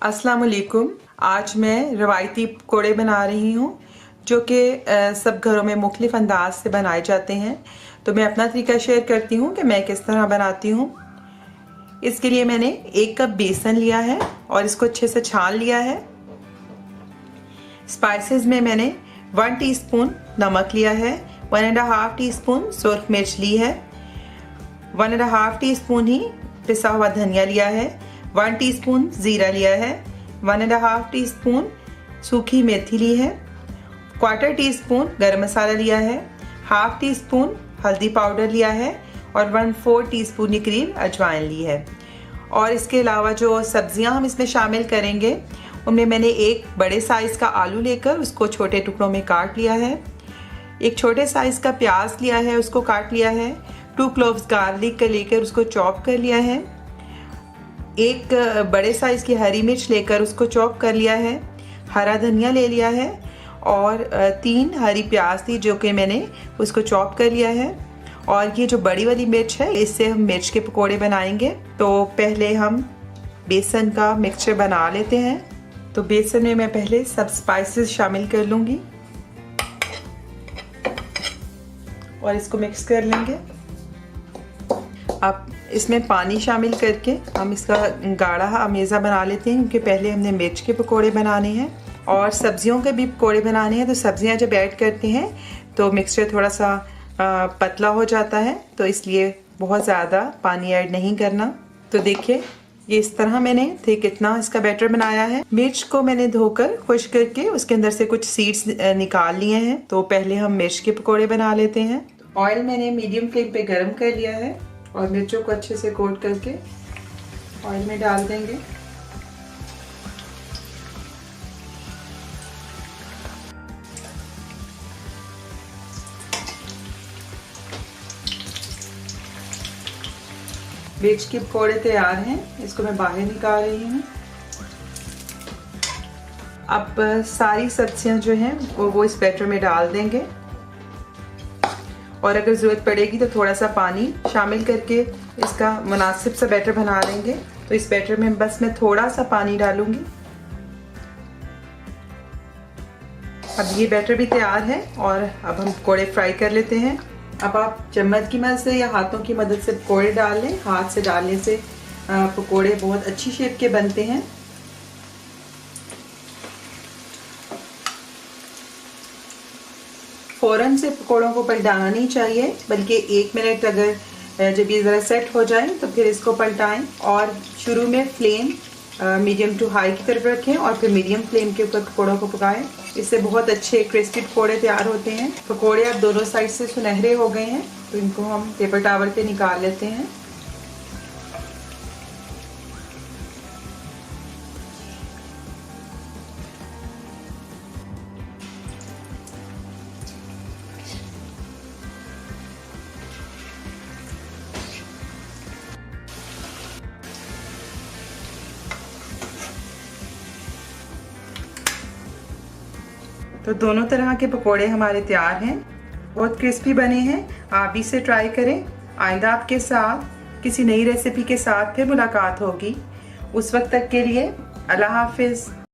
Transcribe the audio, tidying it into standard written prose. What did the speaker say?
अस्सलाम वालेकुम। आज मैं रवायती पकौड़े बना रही हूँ जो कि सब घरों में मुख्तलिफ अंदाज से बनाए जाते हैं। तो मैं अपना तरीका शेयर करती हूँ कि मैं किस तरह बनाती हूँ। इसके लिए मैंने 1 कप बेसन लिया है और इसको अच्छे से छान लिया है। स्पाइसेस में मैंने 1 टीस्पून नमक लिया है, 1.5 टीस्पून सुर्ख मिर्च ली है, 1.5 टीस्पून ही पिसा हुआ धनिया लिया है, 1 टीस्पून जीरा लिया है, 1.5 टीस्पून सूखी मेथी ली है, 1/4 टीस्पून गरम मसाला लिया है, 1/2 टीस्पून हल्दी पाउडर लिया है और 1/4 टीस्पून के करीब अजवाइन ली है। और इसके अलावा जो सब्जियां हम इसमें शामिल करेंगे उनमें मैंने एक बड़े साइज़ का आलू लेकर उसको छोटे टुकड़ों में काट लिया है, एक छोटे साइज़ का प्याज लिया है उसको काट लिया है, 2 क्लोव्स गार्लिक का लेकर उसको चॉप कर लिया है, एक बड़े साइज़ की हरी मिर्च लेकर उसको चॉप कर लिया है, हरा धनिया ले लिया है और 3 हरी प्याज थी जो कि मैंने उसको चॉप कर लिया है। और ये जो बड़ी वाली मिर्च है इससे हम मिर्च के पकोड़े बनाएंगे। तो पहले हम बेसन का मिक्सचर बना लेते हैं। तो बेसन में मैं पहले सब स्पाइसेस शामिल कर लूँगी और इसको मिक्स कर लेंगे। अब इसमें पानी शामिल करके हम इसका गाढ़ा अमेज़ा बना लेते हैं क्योंकि पहले हमने मिर्च के पकोड़े बनाने हैं और सब्जियों के भी पकोड़े बनाने हैं। तो सब्जियां जब ऐड करते हैं तो मिक्सचर थोड़ा सा पतला हो जाता है, तो इसलिए बहुत ज़्यादा पानी ऐड नहीं करना। तो देखिए ये इस तरह मैंने कितना इसका बैटर बनाया है। मिर्च को मैंने धोकर खुश्क करके उसके अंदर से कुछ सीड्स निकाल लिए हैं। तो पहले हम मिर्च के पकोड़े बना लेते हैं। ऑयल मैंने मीडियम फ्लेम पे गर्म कर लिया है और मिर्चों को अच्छे से कोट करके ऑयल में डाल देंगे। मिर्च के पकौड़े तैयार हैं, इसको मैं बाहर निकाल रही हूँ। अब सारी सब्जियां जो हैं वो इस बैटर में डाल देंगे और अगर ज़रूरत पड़ेगी तो थोड़ा सा पानी शामिल करके इसका मुनासिब सा बैटर बना लेंगे। तो इस बैटर में बस मैं थोड़ा सा पानी डालूंगी। अब ये बैटर भी तैयार है और अब हम पकौड़े फ्राई कर लेते हैं। अब आप चम्मच की मदद से या हाथों की मदद से पकौड़े डाल लें। हाथ से डालने से पकौड़े बहुत अच्छी शेप के बनते हैं। फ़ौरन से पकौड़ों को पलटाना नहीं चाहिए, बल्कि 1 मिनट अगर जब ये ज़रा सेट हो जाए तो फिर इसको पलटाएं और शुरू में फ्लेम मीडियम टू हाई की तरफ रखें और फिर मीडियम फ्लेम के ऊपर पकौड़ों को पकाएं। इससे बहुत अच्छे क्रिस्पी पकौड़े तैयार होते हैं। पकौड़े अब दोनों साइड से सुनहरे हो गए हैं तो इनको हम पेपर टॉवल पे निकाल लेते हैं। तो दोनों तरह के पकोड़े हमारे तैयार हैं, बहुत क्रिस्पी बने हैं। आप भी इसे ट्राई करें। आइंदा आपके साथ किसी नई रेसिपी के साथ फिर मुलाकात होगी। उस वक्त तक के लिए अल्लाह हाफिज़।